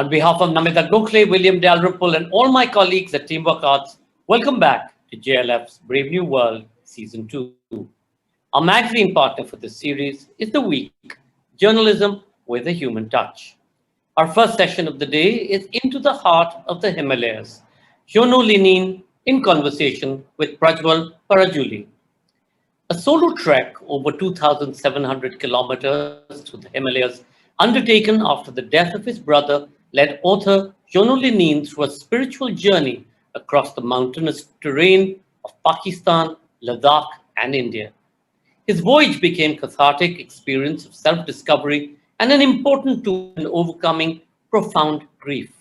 On behalf of Namita Gokhale, William Dalrymple, and all my colleagues at Teamwork Arts, welcome back to JLF's Brave New World Season 2. Our magazine partner for this series is The Week, Journalism with a Human Touch. Our first session of the day is Into the Heart of the Himalayas, Jono Lineen in conversation with Prajwal Parajuly. A solo trek over 2,700 kilometers through the Himalayas, undertaken after the death of his brother, led author Jono Lineen through a spiritual journey across the mountainous terrain of Pakistan, Ladakh, and India. His voyage became a cathartic experience of self-discovery and an important tool in overcoming profound grief.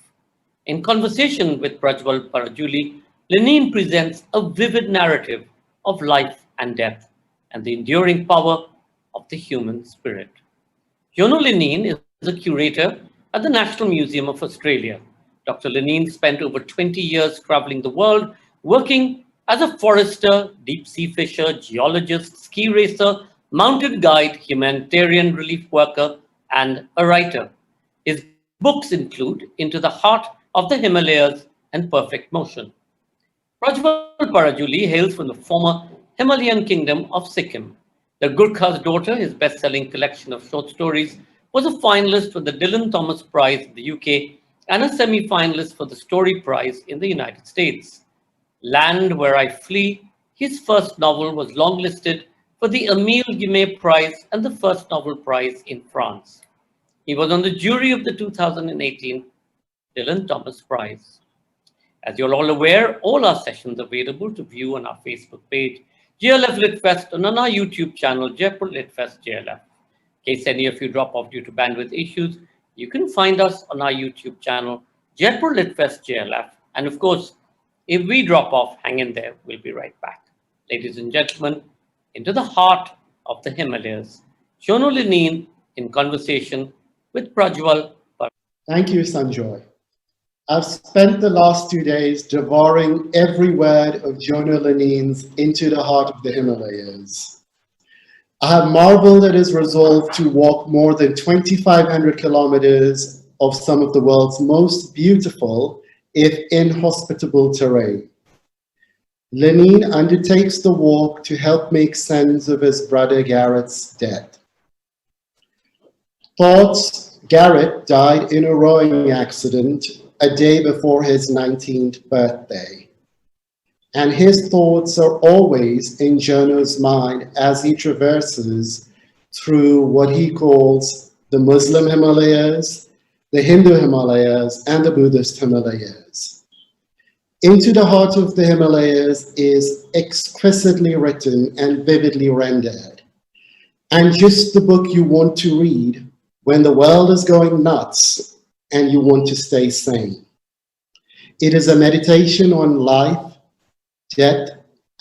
In conversation with Prajwal Parajuly, Lineen presents a vivid narrative of life and death and the enduring power of the human spirit. Jono Lineen is a curator at the National Museum of Australia. Dr. Lineen spent over 20 years traveling the world, working as a forester, deep-sea fisher, geologist, ski racer, mountain guide, humanitarian relief worker, and a writer. His books include Into the Heart of the Himalayas and Perfect Motion. Prajwal Parajuly hails from the former Himalayan kingdom of Sikkim. The Gurkha's Daughter, his best-selling collection of short stories, was a finalist for the Dylan Thomas Prize in the UK and a semi-finalist for the Story Prize in the United States. Land Where I Flee, his first novel, was longlisted for the Émile Guimet Prize and the First Novel Prize in France. He was on the jury of the 2018 Dylan Thomas Prize. As you're all aware, all our sessions are available to view on our Facebook page, JLF Litfest, and on our YouTube channel, Jaipur Litfest JLF. In case any of you drop off due to bandwidth issues, you can find us on our YouTube channel, Jaipur Litfest JLF. And of course, if we drop off, hang in there, we'll be right back. Ladies and gentlemen, into the heart of the Himalayas, Jono Lineen in conversation with Prajwal. Thank you, Sanjoy. I've spent the last 2 days devouring every word of Jono Lineen's Into the Heart of the Himalayas. I have marveled at his resolve to walk more than 2,500 kilometers of some of the world's most beautiful, if inhospitable, terrain. Lineen undertakes the walk to help make sense of his brother Garrett's death. Thoughts: Garrett died in a rowing accident a day before his 19th birthday. And his thoughts are always in Jono's mind as he traverses through what he calls the Muslim Himalayas, the Hindu Himalayas, and the Buddhist Himalayas. Into the Heart of the Himalayas is exquisitely written and vividly rendered, and just the book you want to read when the world is going nuts and you want to stay sane. It is a meditation on life, death,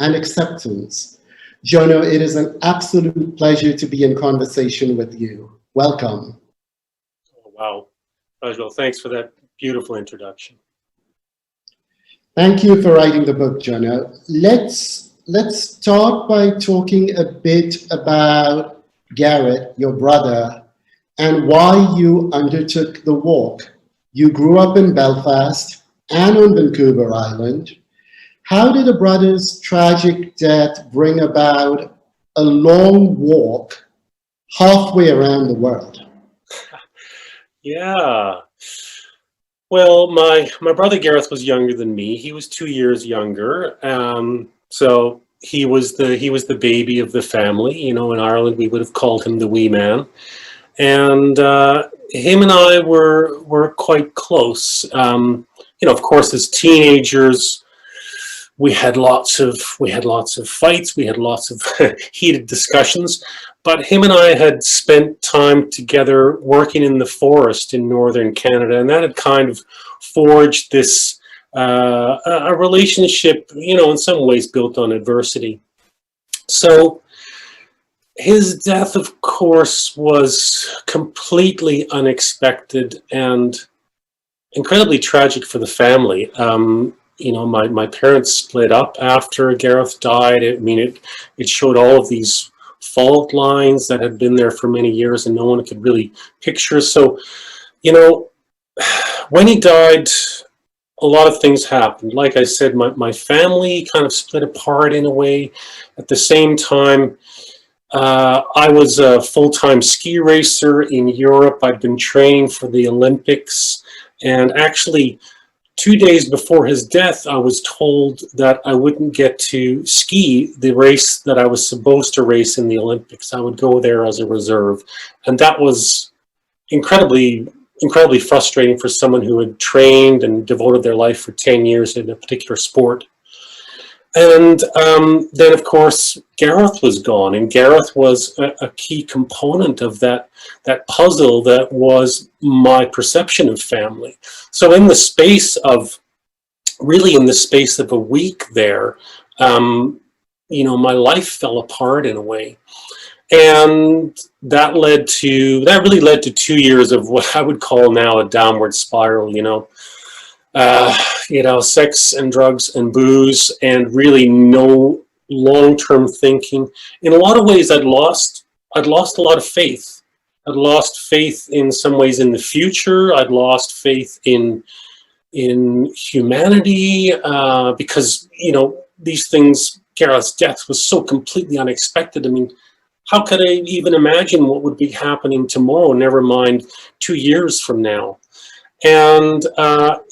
and acceptance. Jono, it is an absolute pleasure to be in conversation with you. Welcome. Oh, wow. Prajwal, thanks for that beautiful introduction. Thank you for writing the book, Jono. Let's start by talking a bit about Garrett, your brother, and why you undertook the walk. You grew up in Belfast and on Vancouver Island. How did a brother's tragic death bring about a long walk halfway around the world? Yeah. Well, my brother Gareth was younger than me. He was 2 years younger. So he was the baby of the family. You know, in Ireland we would have called him the wee man. And him and I were quite close. You know, of course, as teenagers, we had lots of fights. We had lots of heated discussions. But him and I had spent time together working in the forest in northern Canada, and that had kind of forged this a relationship, you know, in some ways built on adversity. So his death, of course, was completely unexpected and incredibly tragic for the family. You know, my parents split up after Gareth died. I mean, it showed all of these fault lines that had been there for many years and no one could really picture. So, you know, When he died, a lot of things happened. Like I said, my family kind of split apart in a way. At the same time, I was a full-time ski racer in Europe. I'd been training for the Olympics, and actually 2 days before his death, I was told that I wouldn't get to ski the race that I was supposed to race in the Olympics. I would go there as a reserve. And that was incredibly frustrating for someone who had trained and devoted their life for 10 years in a particular sport. And then, of course, Gareth was gone, and Gareth was a key component of that puzzle that was my perception of family. So in the space of a week there, my life fell apart in a way. And that really led to 2 years of what I would call now a downward spiral, sex and drugs and booze, and really no long-term thinking. In a lot of ways, I'd lost a lot of faith. I'd lost faith in some ways in the future. I'd lost faith in humanity, because, these things, Gareth's death was so completely unexpected. I mean, how could I even imagine what would be happening tomorrow, never mind 2 years from now? And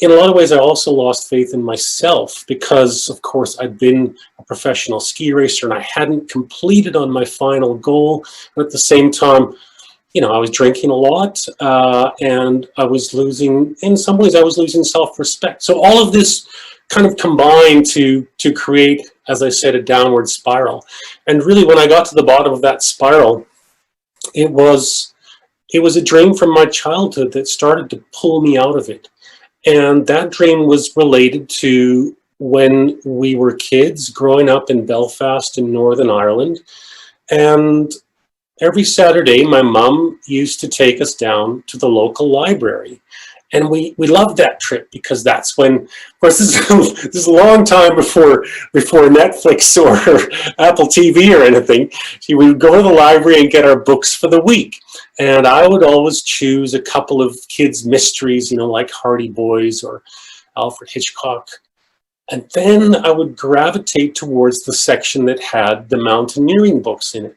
in a lot of ways, I also lost faith in myself because, of course, I'd been a professional ski racer and I hadn't completed on my final goal. But at the same time, I was drinking a lot, and I was losing self-respect. So all of this kind of combined to create, as I said, a downward spiral. And really, when I got to the bottom of that spiral, it was a dream from my childhood that started to pull me out of it. And that dream was related to when we were kids growing up in Belfast in Northern Ireland. And every Saturday, my mom used to take us down to the local library. And we loved that trip because that's when, of course, this is a long time before Netflix or Apple TV or anything. We would go to the library and get our books for the week. And I would always choose a couple of kids' mysteries, like Hardy Boys or Alfred Hitchcock. And then I would gravitate towards the section that had the mountaineering books in it.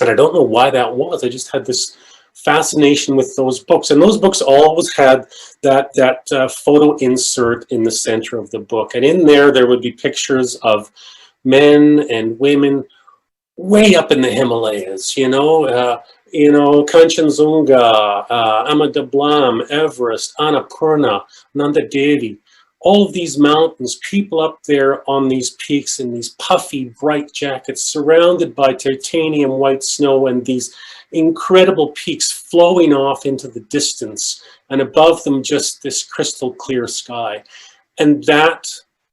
And I don't know why that was. I just had this fascination with those books. And those books always had that photo insert in the center of the book. And in there would be pictures of men and women way up in the Himalayas, Kanchenjunga, Amadablam, Everest, Annapurna, Nanda Devi, all of these mountains, people up there on these peaks in these puffy, bright jackets, surrounded by titanium white snow and these incredible peaks flowing off into the distance, and above them just this crystal clear sky. And that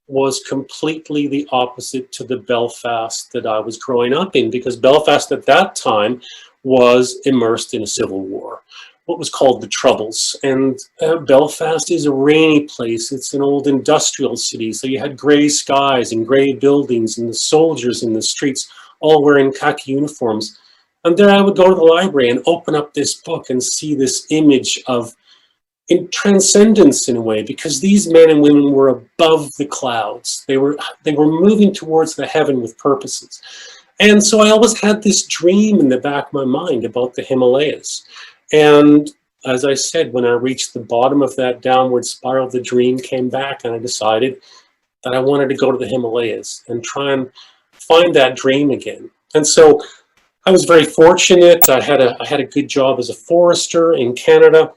was completely the opposite to the Belfast that I was growing up in, because Belfast at that time was immersed in a civil war, what was called the Troubles. And Belfast is a rainy place. It's an old industrial city, so you had gray skies and gray buildings and the soldiers in the streets all wearing khaki uniforms. And there I would go to the library and open up this book and see this image of transcendence in a way, because these men and women were above the clouds. They were moving towards the heaven with purposes. And so I always had this dream in the back of my mind about the Himalayas. And as I said, when I reached the bottom of that downward spiral, the dream came back, and I decided that I wanted to go to the Himalayas and try and find that dream again. And so I was very fortunate. I had a good job as a forester in Canada.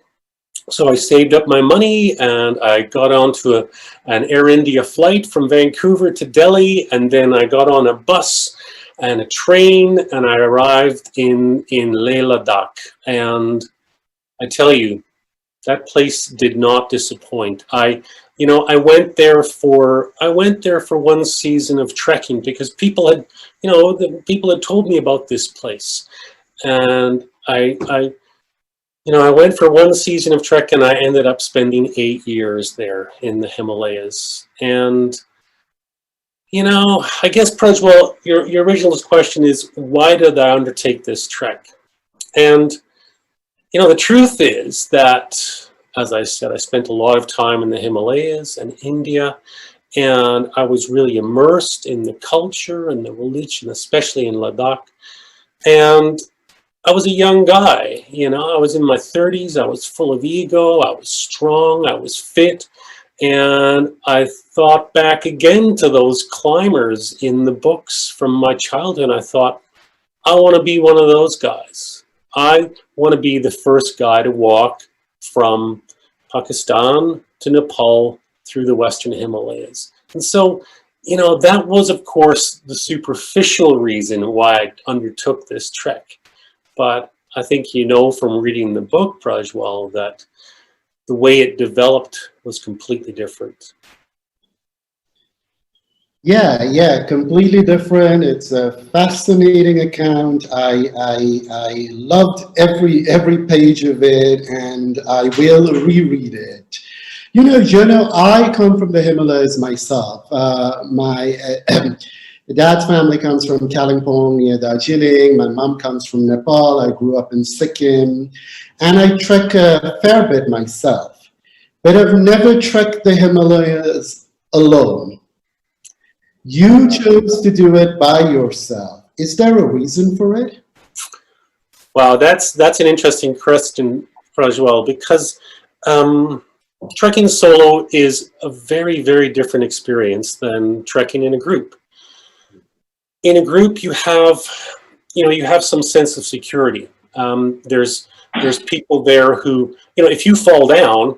So I saved up my money and I got onto an Air India flight from Vancouver to Delhi, and then I got on a bus and a train, and I arrived in Ladakh. And I tell you, that place did not disappoint. I went there for one season of trekking because people had told me about this place, and I went for one season of trek, and I ended up spending 8 years there in the Himalayas. And I guess, Prajwal, your original question is, why did I undertake this trek? And the truth is that As I said, I spent a lot of time in the Himalayas and India, and I was really immersed in the culture and the religion, especially in Ladakh. And I was a young guy, you know, I was in my 30s, I was full of ego, I was strong, I was fit. And I thought back again to those climbers in the books from my childhood. I thought, I want to be one of those guys. I want to be the first guy to walk from Pakistan to Nepal through the Western Himalayas. And so, you know, that was, of course, the superficial reason why I undertook this trek. But I think you know from reading the book, Prajwal, that the way it developed was completely different. Yeah, completely different. It's a fascinating account. I loved every page of it, and I will reread it. You know, Jono, I come from the Himalayas myself. My dad's family comes from Kalimpong near Darjeeling. My mom comes from Nepal. I grew up in Sikkim, and I trek a fair bit myself. But I've never trekked the Himalayas alone. You chose to do it by yourself. Is there a reason for it? Wow, that's an interesting question, Prajwal, because trekking solo is a very, very different experience than trekking in a group. In a group, you have some sense of security. There's people there who, you know, if you fall down,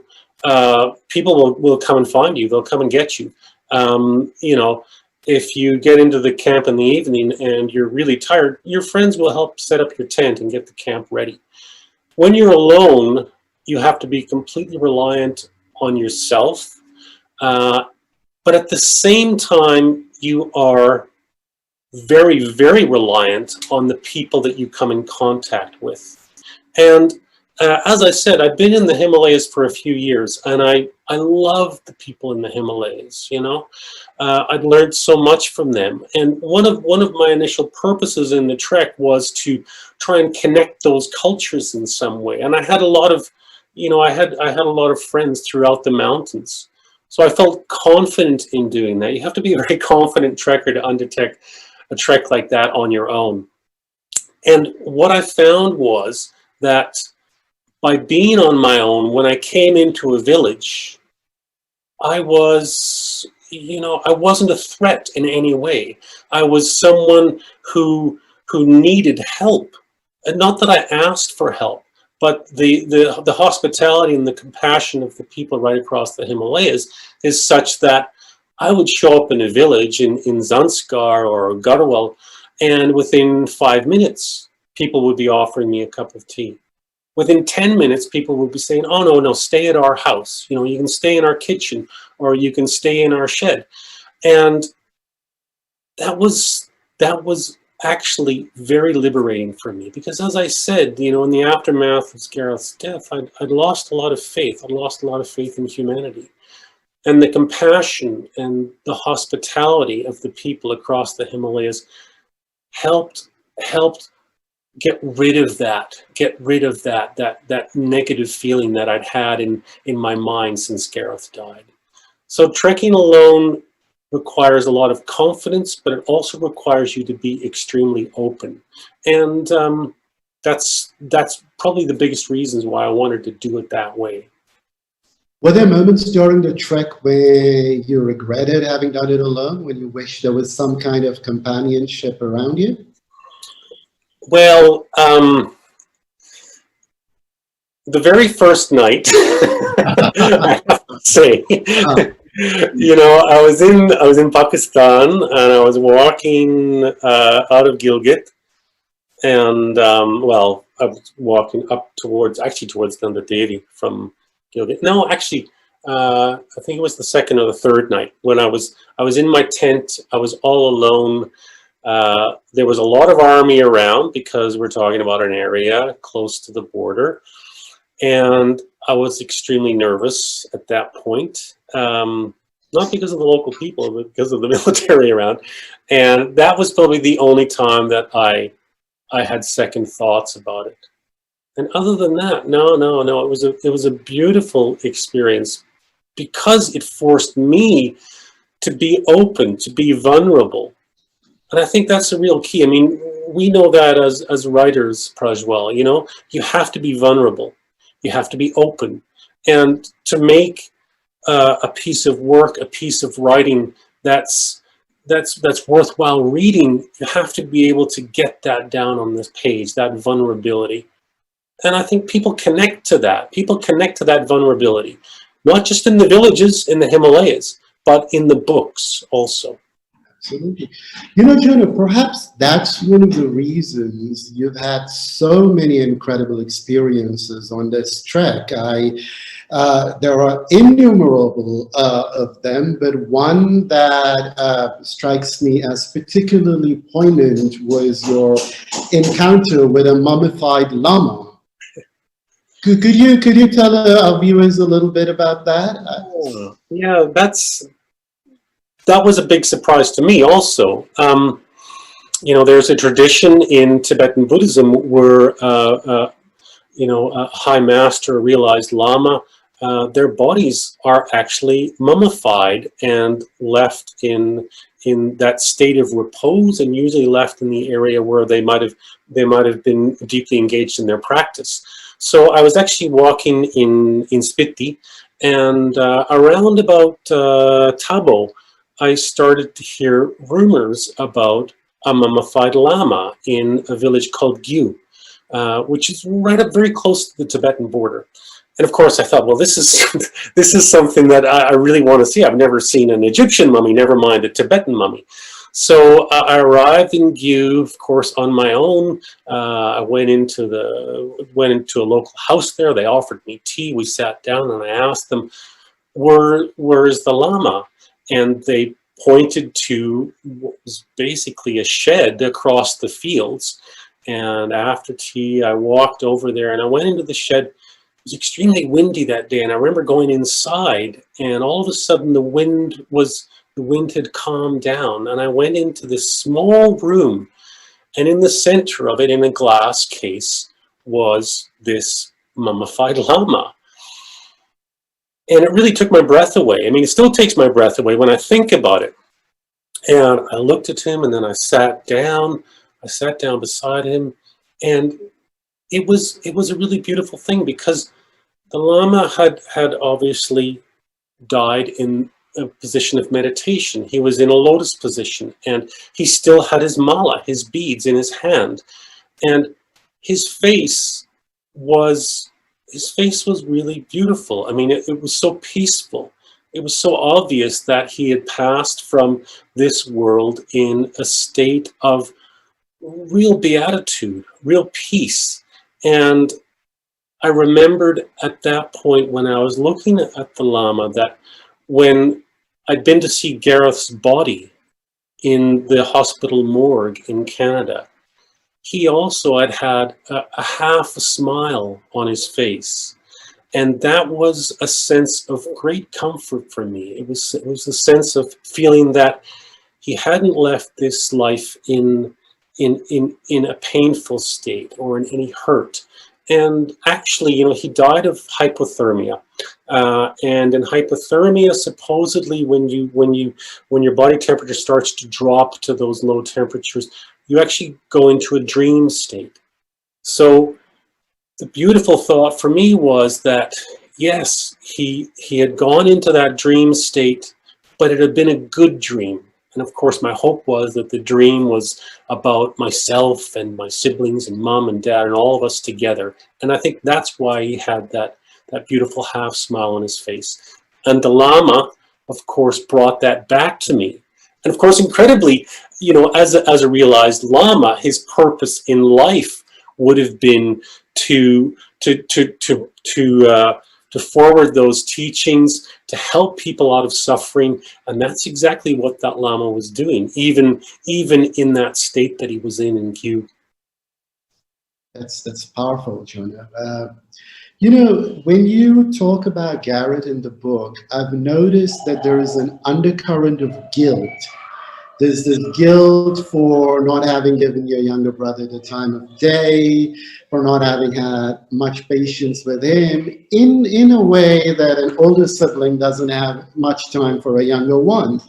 people will come and find you. They'll come and get you. You know, if you get into the camp in the evening and you're really tired, your friends will help set up your tent and get the camp ready. When you're alone, you have to be completely reliant on yourself. But at the same time, you are very, very reliant on the people that you come in contact with. And as I said, I've been in the Himalayas for a few years, and I love the people in the Himalayas. You know, I'd learned so much from them. And one of my initial purposes in the trek was to try and connect those cultures in some way. And I had a lot of, you know, I had a lot of friends throughout the mountains, so I felt confident in doing that. You have to be a very confident trekker to undertake a trek like that on your own. And what I found was that by being on my own, when I came into a village, I was, you know, I wasn't a threat in any way. I was someone who needed help. And not that I asked for help, but the hospitality and the compassion of the people right across the Himalayas is such that I would show up in a village in Zanskar or Garhwal, and within 5 minutes, people would be offering me a cup of tea. Within 10 minutes, people would be saying, oh, no, stay at our house. You know, you can stay in our kitchen, or you can stay in our shed. And that was actually very liberating for me, because as I said, you know, in the aftermath of Gareth's death, I'd lost a lot of faith. I'd lost a lot of faith in humanity. And the compassion and the hospitality of the people across the Himalayas helped get rid of that negative feeling that I'd had in my mind since Gareth died. So trekking alone requires a lot of confidence, but it also requires you to be extremely open. And that's probably the biggest reasons why I wanted to do it that way. Were there moments during the trek where you regretted having done it alone, when you wish there was some kind of companionship around you? Well, the very first night, I have to say, you know, I was in Pakistan, and I was walking out of Gilgit, and well, I was walking up towards Nanda Devi from Gilgit. No, actually, I think it was the second or the third night when I was in my tent. I was all alone. There was a lot of army around, because we're talking about an area close to the border. And I was extremely nervous at that point, not because of the local people, but because of the military around. And that was probably the only time that I had second thoughts about it. And other than that, no. It was a beautiful experience because it forced me to be open, to be vulnerable. And I think that's a real key. I mean, we know that as writers, Prajwal, you know, you have to be vulnerable. You have to be open. And to make a piece of work, a piece of writing that's worthwhile reading, you have to be able to get that down on this page, that vulnerability. And I think people connect to that. People connect to that vulnerability, not just in the villages in the Himalayas, but in the books also. Absolutely. You know, Jono, perhaps that's one of the reasons you've had so many incredible experiences on this trek. There are innumerable of them, but one that strikes me as particularly poignant was your encounter with a mummified llama. Could you tell our viewers a little bit about that? Yeah, that was a big surprise to me also. You know, there's a tradition in Tibetan Buddhism where, you know, a high master, a realized lama, their bodies are actually mummified and left in that state of repose, and usually left in the area where they might have been deeply engaged in their practice. So I was actually walking in Spiti, and around about Tabo, I started to hear rumors about a mummified lama in a village called Gyu, which is right up very close to the Tibetan border. And of course, I thought, well, this is something that I really want to see. I've never seen an Egyptian mummy, never mind a Tibetan mummy. So I arrived in Gyu, of course, on my own. I went into a local house there. They offered me tea. We sat down, and I asked them, where is the lama? And they pointed to what was basically a shed across the fields. And after tea, I walked over there, and I went into the shed. It was extremely windy that day, and I remember going inside, and all of a sudden the wind had calmed down, and I went into this small room, and in the center of it, in a glass case, was this mummified lama. And it really took my breath away. I mean, it still takes my breath away when I think about it. And I looked at him, and then I sat down. I sat down beside him, and it was a really beautiful thing, because the lama had obviously died in a position of meditation. He was in a lotus position, and he still had his mala, his beads, in his hand, and his face was really beautiful. I mean, it was so peaceful. It was so obvious that he had passed from this world in a state of real beatitude, real peace. And I remembered at that point, when I was looking at the lama, that when I'd been to see Gareth's body in the hospital morgue in Canada, he also had a half a smile on his face. And that was a sense of great comfort for me. It was a sense of feeling that he hadn't left this life in a painful state or in any hurt. And actually, you know, he died of hypothermia. And in hypothermia, supposedly, when your body temperature starts to drop to those low temperatures, you actually go into a dream state. So the beautiful thought for me was that, yes, he had gone into that dream state, but it had been a good dream. And of course, my hope was that the dream was about myself and my siblings and mom and dad and all of us together. And I think that's why he had that beautiful half smile on his face. And the lama, of course, brought that back to me. And of course, incredibly, you know, as a realized lama, his purpose in life would have been to forward those teachings, to help people out of suffering. And that's exactly what that lama was doing, even in that state that he was in Gyu. That's powerful, Jono. You know, when you talk about Gareth in the book, I've noticed that there is an undercurrent of guilt There's this guilt for not having given your younger brother the time of day, for not having had much patience with him, in a way that an older sibling doesn't have much time for a younger one.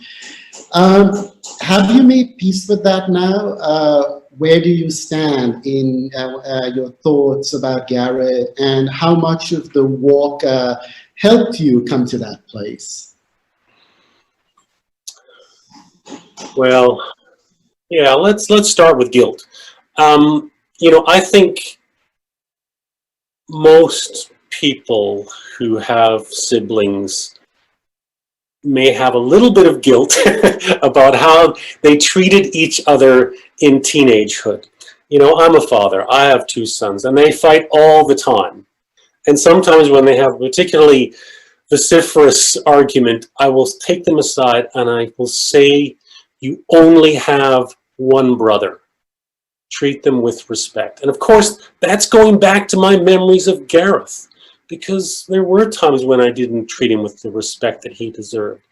Have you made peace with that now? Where do you stand in your thoughts about Garrett, and how much of the walk helped you come to that place? Well, yeah, let's start with guilt. I think most people who have siblings may have a little bit of guilt about how they treated each other in teenagehood. I'm a father. I have two sons, and they fight all the time. And sometimes when they have a particularly vociferous argument, I will take them aside and I will say, you only have one brother. Treat them with respect. And of course, that's going back to my memories of Gareth, because there were times when I didn't treat him with the respect that he deserved.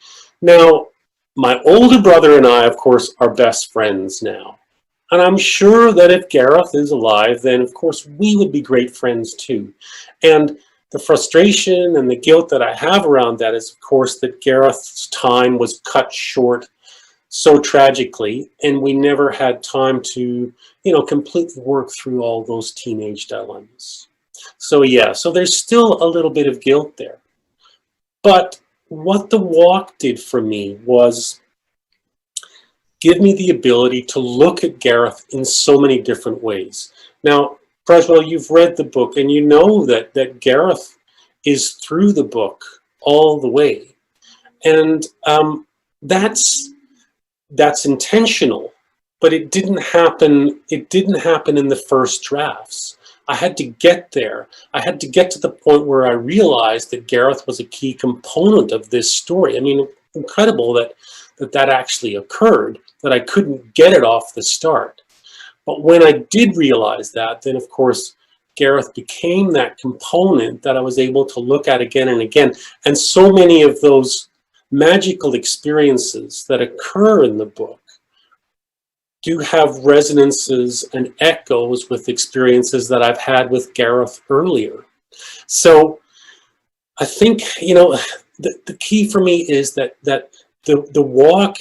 Now, my older brother and I, of course, are best friends now. And I'm sure that if Gareth is alive, then of course we would be great friends too. And the frustration and the guilt that I have around that is, of course, that Gareth's time was cut short so tragically, and we never had time to, completely work through all those teenage dilemmas. So yeah, so there's still a little bit of guilt there. But what the walk did for me was give me the ability to look at Gareth in so many different ways. Now, Prajwal, you've read the book, and you know that Gareth is through the book all the way. And that's intentional, but it didn't happen in the first drafts. I had to get there. I had to get to the point where I realized that Gareth was a key component of this story. I mean, incredible that actually occurred, that I couldn't get it off the start. But when I did realize that, then of course, Gareth became that component that I was able to look at again and again. And so many of those magical experiences that occur in the book do have resonances and echoes with experiences that I've had with Gareth earlier. So I think, the key for me is that the walk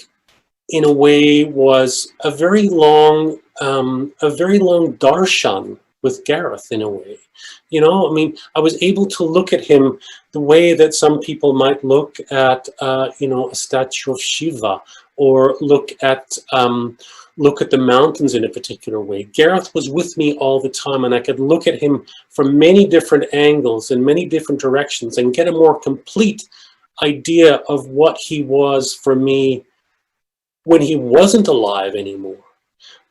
in a way was a very long darshan with Gareth in a way. I was able to look at him the way that some people might look at, a statue of Shiva, or look at the mountains in a particular way. Gareth was with me all the time, and I could look at him from many different angles and many different directions and get a more complete idea of what he was for me when he wasn't alive anymore.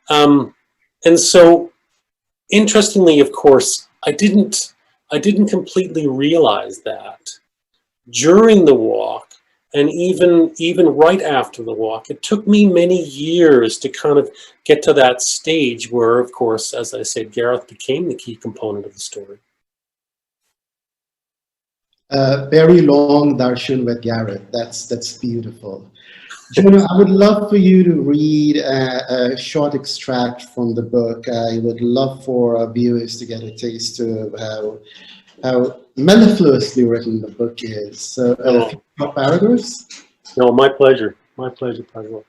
And so, interestingly, of course, I didn't completely realize that during the walk, and even right after the walk. It took me many years to kind of get to that stage where, of course, as I said, Gareth became the key component of the story. Very long darshan with Gareth. That's beautiful. Jono, I would love for you to read a short extract from the book. I would love for our viewers to get a taste of how mellifluously written the book is. So, a few short paragraphs. No, my pleasure. My pleasure, Prajwal.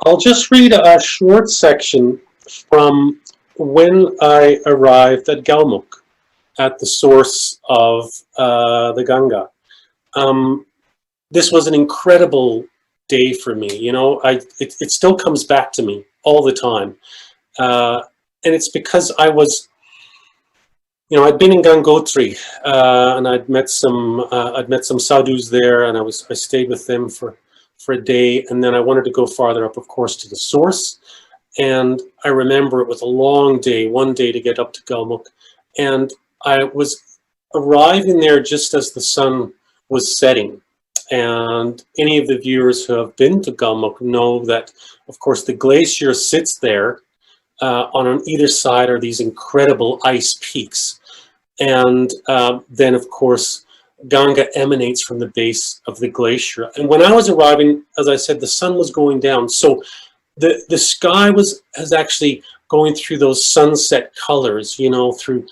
I'll just read a short section from when I arrived at Galmuk, at the source of the Ganga. This was an incredible day for me. It still comes back to me all the time. And it's because I was, I'd been in Gangotri, and I'd met some sadhus there, and I stayed with them for a day, and then I wanted to go farther up, of course, to the source. And I remember it was a long day, one day to get up to Galmuk, and I was arriving there just as the sun was setting. And any of the viewers who have been to Galmuk know that, of course, the glacier sits there. On either side are these incredible ice peaks. And then, of course, Ganga emanates from the base of the glacier. And when I was arriving, as I said, the sun was going down. So the sky was actually going through those sunset colors, you know, through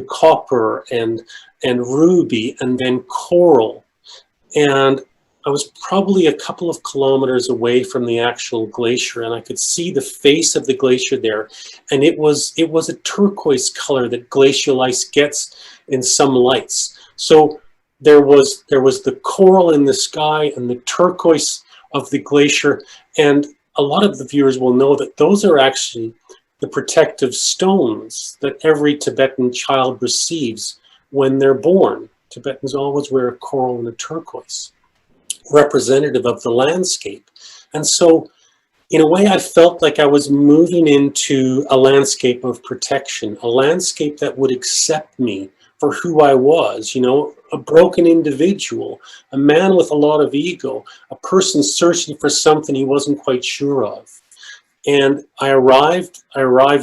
copper and ruby and then coral. And I was probably a couple of kilometers away from the actual glacier, and I could see the face of the glacier there. And it was a turquoise color that glacial ice gets in some lights. So there was the coral in the sky and the turquoise of the glacier. And a lot of the viewers will know that those are actually the protective stones that every Tibetan child receives when they're born. Tibetans always wear a coral and a turquoise, representative of the landscape. And so in a way, I felt like I was moving into a landscape of protection, a landscape that would accept me for who I was, you know, a broken individual, a man with a lot of ego, a person searching for something he wasn't quite sure of. And I arrived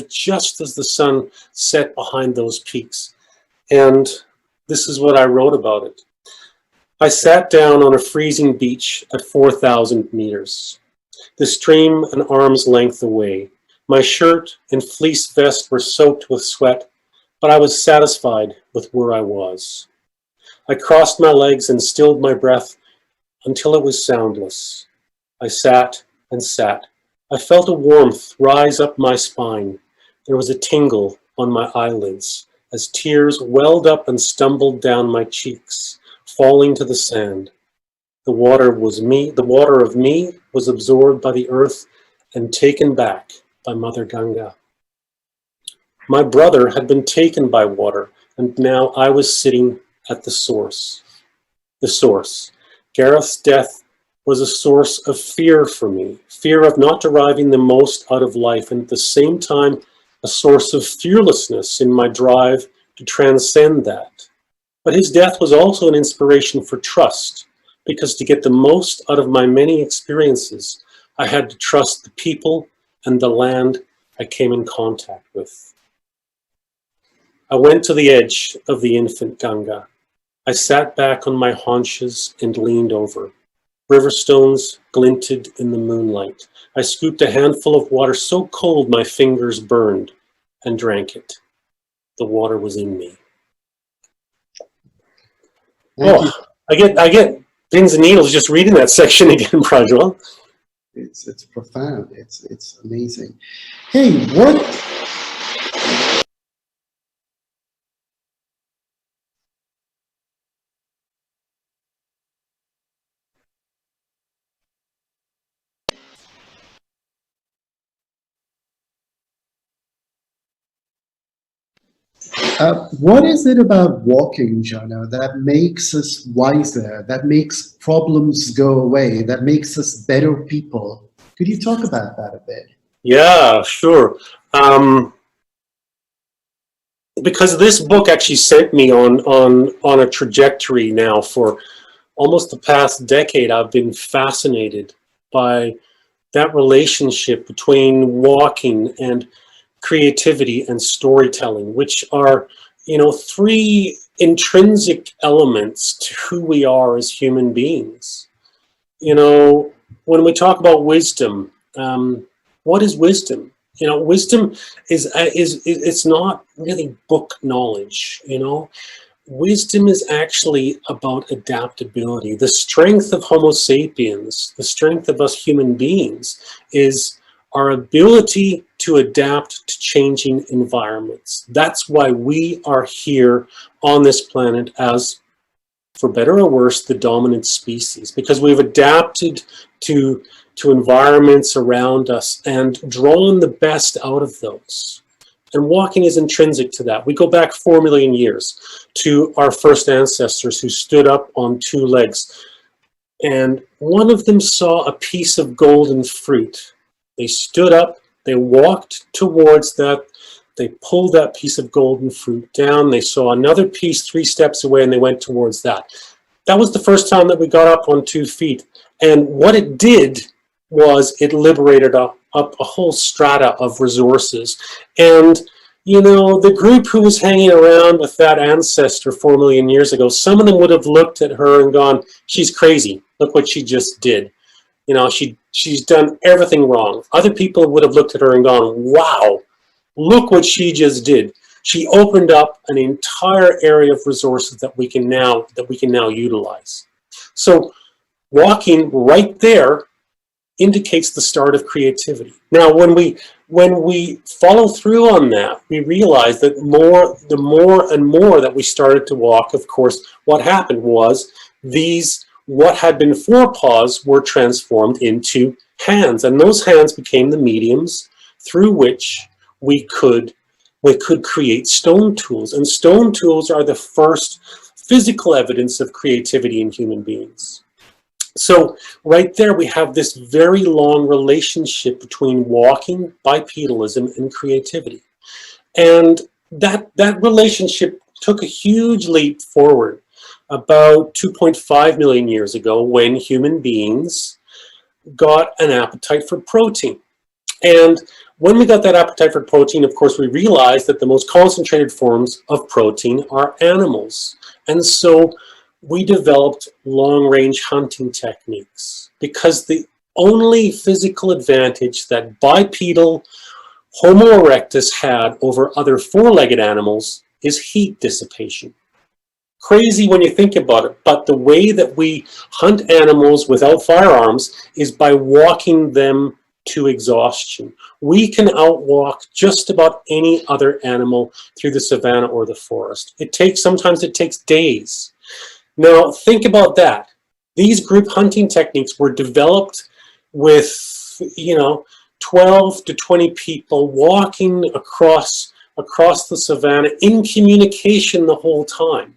just as the sun set behind those peaks. And this is what I wrote about it. I sat down on a freezing beach at 4,000 meters, the stream an arm's length away. My shirt and fleece vest were soaked with sweat, but I was satisfied with where I was. I crossed my legs and stilled my breath until it was soundless. I sat and sat. I felt a warmth rise up my spine. There was a tingle on my eyelids as tears welled up and stumbled down my cheeks, falling to the sand. The water of me was absorbed by the earth and taken back by Mother Ganga. My brother had been taken by water, and now I was sitting at the source. The source. Gareth's death was a source of fear for me, fear of not deriving the most out of life, and at the same time, a source of fearlessness in my drive to transcend that. But his death was also an inspiration for trust, because to get the most out of my many experiences, I had to trust the people and the land I came in contact with. I went to the edge of the infant Ganga. I sat back on my haunches and leaned over. River stones glinted in the moonlight. I scooped a handful of water so cold my fingers burned and drank it. The water was in me. I get pins and needles just reading that section again, Prajwal. It's profound. It's amazing. Hey, what? What is it about walking, Jono, that makes us wiser, that makes problems go away, that makes us better people? Could you talk about that a bit? Yeah, sure. Because this book actually sent me on a trajectory now for almost the past decade. I've been fascinated by that relationship between walking and creativity and storytelling, which are, you know, three intrinsic elements to who we are as human beings. You know, when we talk about wisdom, what is wisdom? You know, wisdom is it's not really book knowledge. You know, wisdom is actually about adaptability. The strength of Homo sapiens, the strength of us human beings, is our ability to adapt to changing environments. That's why we are here on this planet as, for better or worse, the dominant species, because we've adapted to environments around us and drawn the best out of those. And walking is intrinsic to that. We go back 4 million years to our first ancestors who stood up on two legs. And one of them saw a piece of golden fruit. They stood up, they walked towards that, they pulled that piece of golden fruit down, they saw another piece 3 steps away, and they went towards that. That was the first time that we got up on 2 feet. And what it did was it liberated up a whole strata of resources. And, you know, the group who was hanging around with that ancestor 4 million years ago, some of them would have looked at her and gone, she's crazy. Look what she just did. You know, she's done everything wrong. Other people would have looked at her and gone, wow, look what she just did. She opened up an entire area of resources that we can now utilize. So walking right there indicates the start of creativity. Now, when we follow through on that, we realize that the more and more that we started to walk, of course, what happened was what had been forepaws were transformed into hands, and those hands became the mediums through which we could create stone tools. And stone tools are the first physical evidence of creativity in human beings. So right there, we have this very long relationship between walking, bipedalism, and creativity. And that relationship took a huge leap forward about 2.5 million years ago when human beings got an appetite for protein. And when we got that appetite for protein, of course, we realized that the most concentrated forms of protein are animals. And so we developed long-range hunting techniques, because the only physical advantage that bipedal Homo erectus had over other four-legged animals is heat dissipation. Crazy when you think about it, but the way that we hunt animals without firearms is by walking them to exhaustion. We can outwalk just about any other animal through the savannah or the forest. Sometimes it takes days. Now, think about that. These group hunting techniques were developed with, 12 to 20 people walking across the savannah in communication the whole time,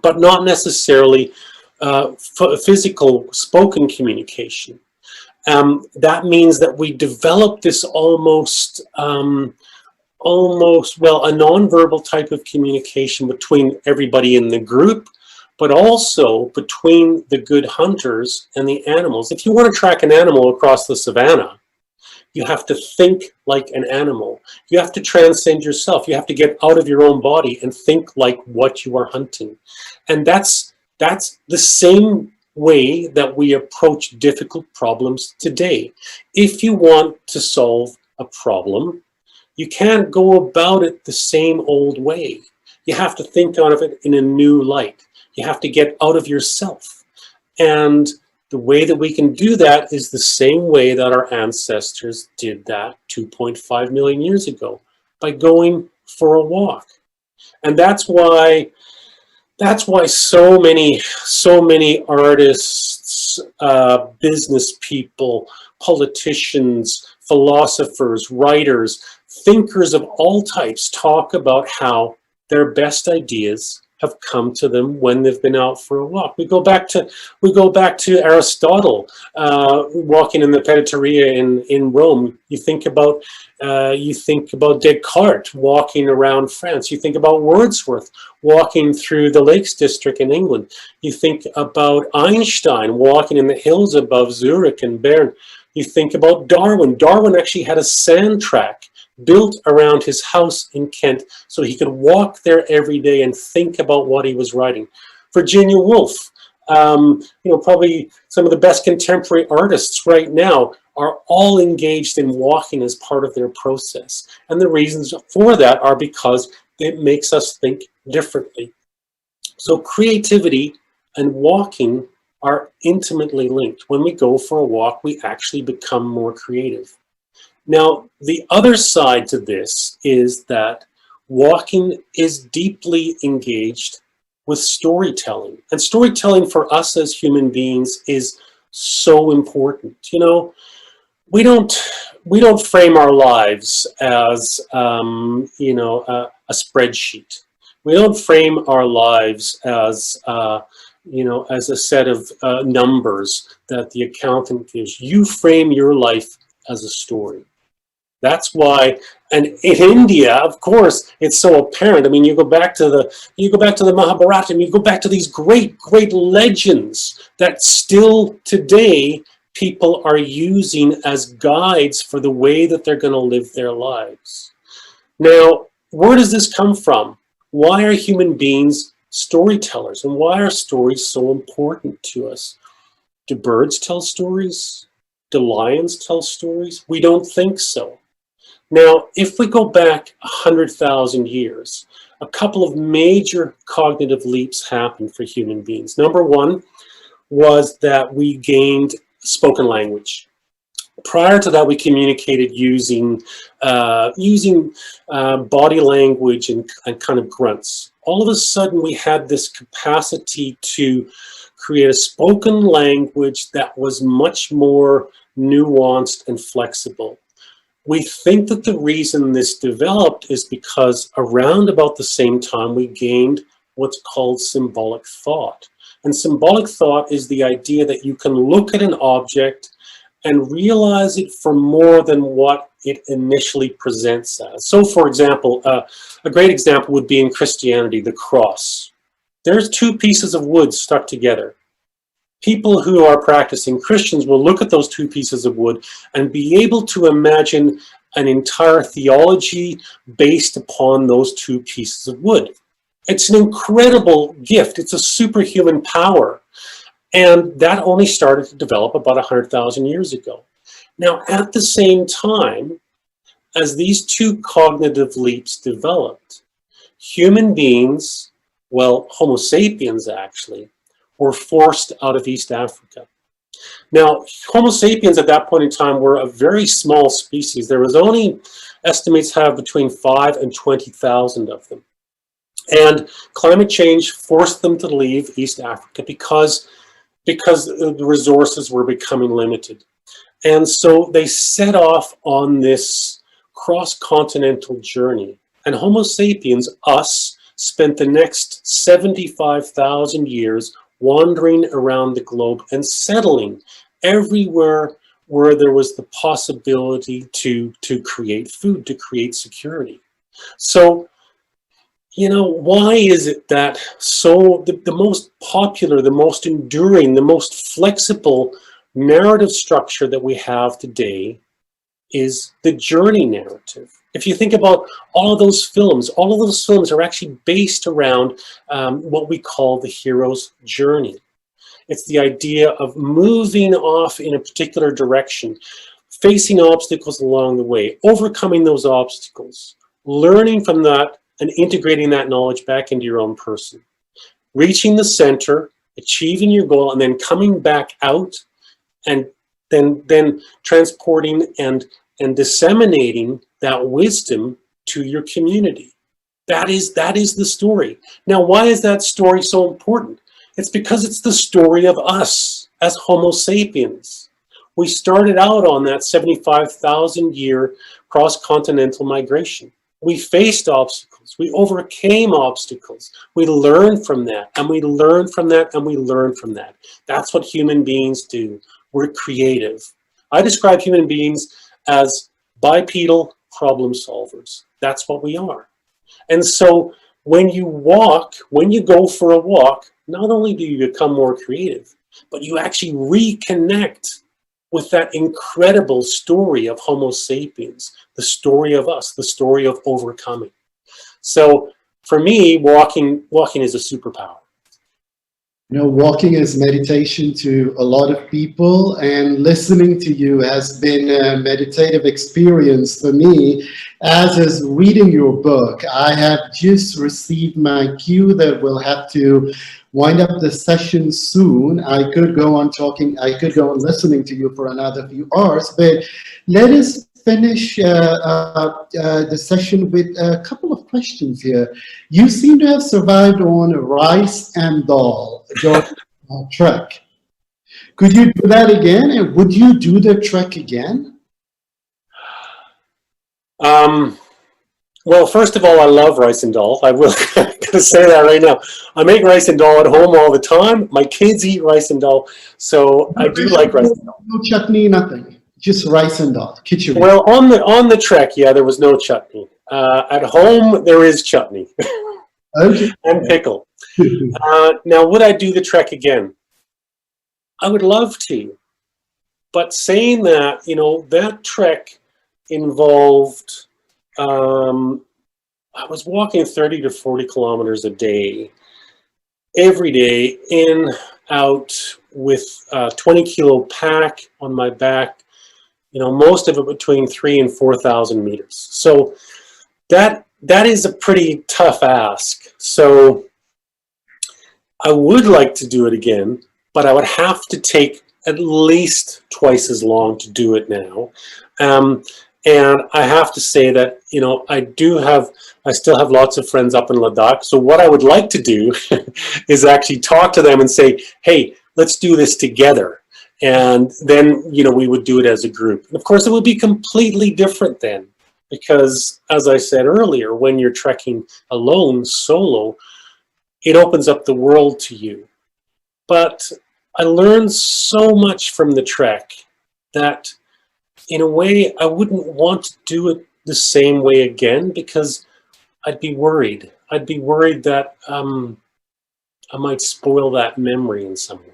but not necessarily physical spoken communication. That means that we developed this almost a nonverbal type of communication between everybody in the group, but also between the good hunters and the animals. If you want to track an animal across the savannah, you have to think like an animal. You have to transcend yourself. You have to get out of your own body and think like what you are hunting. And that's the same way that we approach difficult problems today. If you want to solve a problem, you can't go about it the same old way. You have to think out of it in a new light. You have to get out of yourself. And the way that we can do that is the same way that our ancestors did that 2.5 million years ago, by going for a walk. And that's why so many artists, business people, politicians, philosophers, writers, thinkers of all types talk about how their best ideas have come to them when they've been out for a walk. We go back to Aristotle walking in the Pediteria in Rome. You think about Descartes walking around France. You think about Wordsworth walking through the Lakes District in England. You think about Einstein walking in the hills above Zurich and Bern. You think about Darwin. Darwin actually had a sand track built around his house in Kent so he could walk there every day and think about what he was writing. Virginia Woolf, probably some of the best contemporary artists right now are all engaged in walking as part of their process. And the reasons for that are because it makes us think differently. So creativity and walking are intimately linked. When we go for a walk, we actually become more creative. Now, the other side to this is that walking is deeply engaged with storytelling. And storytelling for us as human beings is so important. We don't frame our lives as, a spreadsheet. We don't frame our lives as, as a set of numbers that the accountant gives. You frame your life as a story. That's why, and in India, of course, it's so apparent. I mean, you go back to the Mahabharata, and you go back to these great legends that still today people are using as guides for the way that they're going to live their lives. Now, where does this come from? Why are human beings storytellers? And why are stories so important to us? Do birds tell stories? Do lions tell stories? We don't think so. Now, if we go back 100,000 years, a couple of major cognitive leaps happened for human beings. Number one was that we gained spoken language. Prior to that, we communicated using body language and kind of grunts. All of a sudden, we had this capacity to create a spoken language that was much more nuanced and flexible. We think that the reason this developed is because around about the same time, we gained what's called symbolic thought. And symbolic thought is the idea that you can look at an object and realize it for more than what it initially presents as. So, for example, a great example would be in Christianity, the cross. There's two pieces of wood stuck together. People who are practicing Christians will look at those two pieces of wood and be able to imagine an entire theology based upon those two pieces of wood. It's an incredible gift. It's a superhuman power. And that only started to develop about 100,000 years ago. Now, at the same time, as these two cognitive leaps developed, human beings, well, Homo sapiens actually, were forced out of East Africa. Now, Homo sapiens at that point in time were a very small species. There was only, estimates have between 5 and 20,000 of them. And climate change forced them to leave East Africa because the resources were becoming limited. And so they set off on this cross-continental journey. And Homo sapiens, us, spent the next 75,000 years wandering around the globe and settling everywhere where there was the possibility to create food, to create security. So, you know, why is it that the most popular, the most enduring, the most flexible narrative structure that we have today is the journey narrative? If you think about all of those films are actually based around what we call the hero's journey. It's the idea of moving off in a particular direction, facing obstacles along the way, overcoming those obstacles, learning from that, and integrating that knowledge back into your own person. Reaching the center, achieving your goal, and then coming back out and then transporting and disseminating that wisdom to your community. That is the story. Now, why is that story so important? It's because it's the story of us as Homo sapiens. We started out on that 75,000 year cross-continental migration. We faced obstacles, we overcame obstacles, we learned from that, and we learned from that, and we learned from that. That's what human beings do. We're creative. I describe human beings as bipedal problem solvers. That's what we are. And so when you go for a walk, not only do you become more creative, but you actually reconnect with that incredible story of Homo sapiens, the story of us, the story of overcoming. So for me, walking is a superpower. You know, walking is meditation to a lot of people, and listening to you has been a meditative experience for me, as is reading your book. I have just received my cue that we'll have to wind up the session soon. I could go on listening to you for another few hours, but let us finish the session with a couple of questions here. You seem to have survived on rice and dal during trek. Could you do that again? And would you do the trek again? Well, first of all, I love rice and dal. I will gonna say that right now. I make rice and dal at home all the time. My kids eat rice and dal, so I do like rice and dal. No chutney, nothing. Just rice and dal. Khichdi. Well, on the trek, yeah, there was no chutney. At home, there is chutney. Okay. And pickle. Now, would I do the trek again? I would love to. But saying that, you know, that trek involved, was walking 30 to 40 kilometers a day, every day, in, out, with a 20-kilo pack on my back, most of it between 3,000 and 4,000 meters. So that is a pretty tough ask. So I would like to do it again, but I would have to take at least twice as long to do it now. And I have to say that, I still have lots of friends up in Ladakh. So what I would like to do is actually talk to them and say, hey, let's do this together. And then, we would do it as a group. And of course, it would be completely different then, because as I said earlier, when you're trekking alone, solo, it opens up the world to you. But I learned so much from the trek that in a way I wouldn't want to do it the same way again, because I'd be worried. I'd be worried that I might spoil that memory in some way.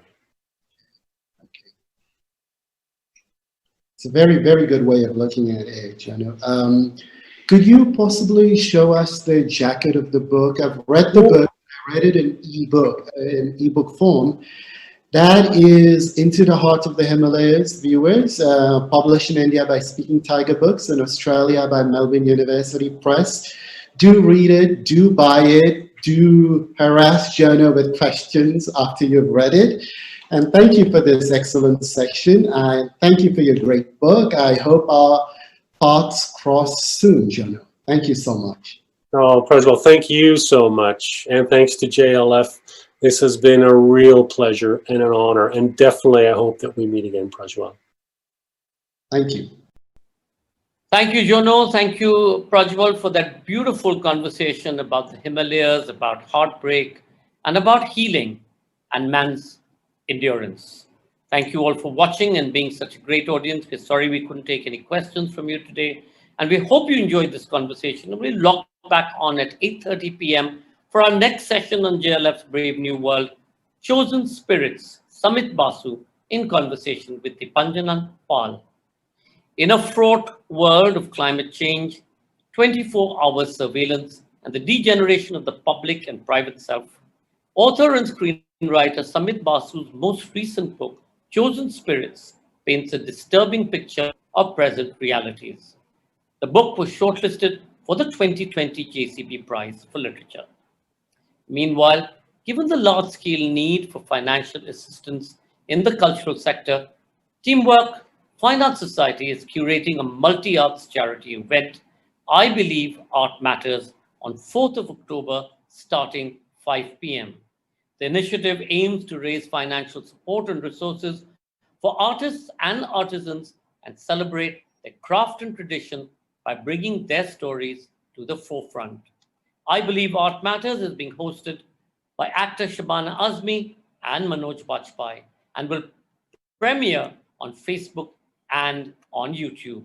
It's a very, very good way of looking at it, Jono. Could you possibly show us the jacket of the book? I've read the book. I read it in ebook form. That is Into the Heart of the Himalayas, viewers, published in India by Speaking Tiger Books, in Australia by Melbourne University Press. Do read it, do buy it, do harass Jono with questions after you've read it. And thank you for this excellent section. And thank you for your great book. I hope our paths cross soon, Jono. Thank you so much. Oh, Prajwal, thank you so much. And thanks to JLF. This has been a real pleasure and an honor. And definitely, I hope that we meet again, Prajwal. Thank you. Thank you, Jono. Thank you, Prajwal, for that beautiful conversation about the Himalayas, about heartbreak, and about healing and man's endurance. Thank you all for watching and being such a great audience. We're sorry we couldn't take any questions from you today. And we hope you enjoyed this conversation. We'll log back on at 8:30 p.m. for our next session on JLF's Brave New World, Chosen Spirits, Samit Basu, in conversation with Dipanjanan Pal. In a fraught world of climate change, 24-hour surveillance, and the degeneration of the public and private self, author and screenwriter Samit Basu's most recent book, Chosen Spirits, paints a disturbing picture of present realities. The book was shortlisted for the 2020 JCB Prize for Literature. Meanwhile, given the large-scale need for financial assistance in the cultural sector, Teamwork Fine Arts Society is curating a multi-arts charity event, I Believe Art Matters, on 4th of October, starting 5 p.m. The initiative aims to raise financial support and resources for artists and artisans and celebrate their craft and tradition by bringing their stories to the forefront. I Believe Art Matters is being hosted by actor Shabana Azmi and Manoj Bajpayee and will premiere on Facebook and on YouTube.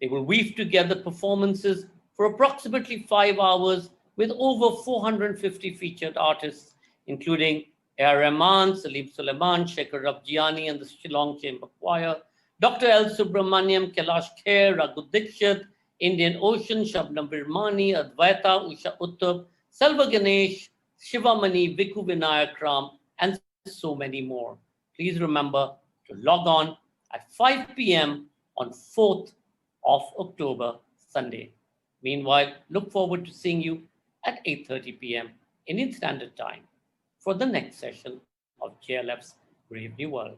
They will weave together performances for approximately 5 hours with over 450 featured artists, including A.R. Rahman, Salim Sulaiman, Shekhar Rabjiani and the Shillong Chamber Choir, Dr. L. Subramaniam, Kailash Kher, Raghu Dikshit, Indian Ocean, Shabnam Birmani, Advaita, Usha Uttab, Selva Ganesh, Shivamani, Viku Vinayak Ram, and so many more. Please remember to log on at 5 p.m. on 4th of October, Sunday. Meanwhile, look forward to seeing you at 8:30 p.m. Indian Standard Time for the next session of JLF's Brave New World.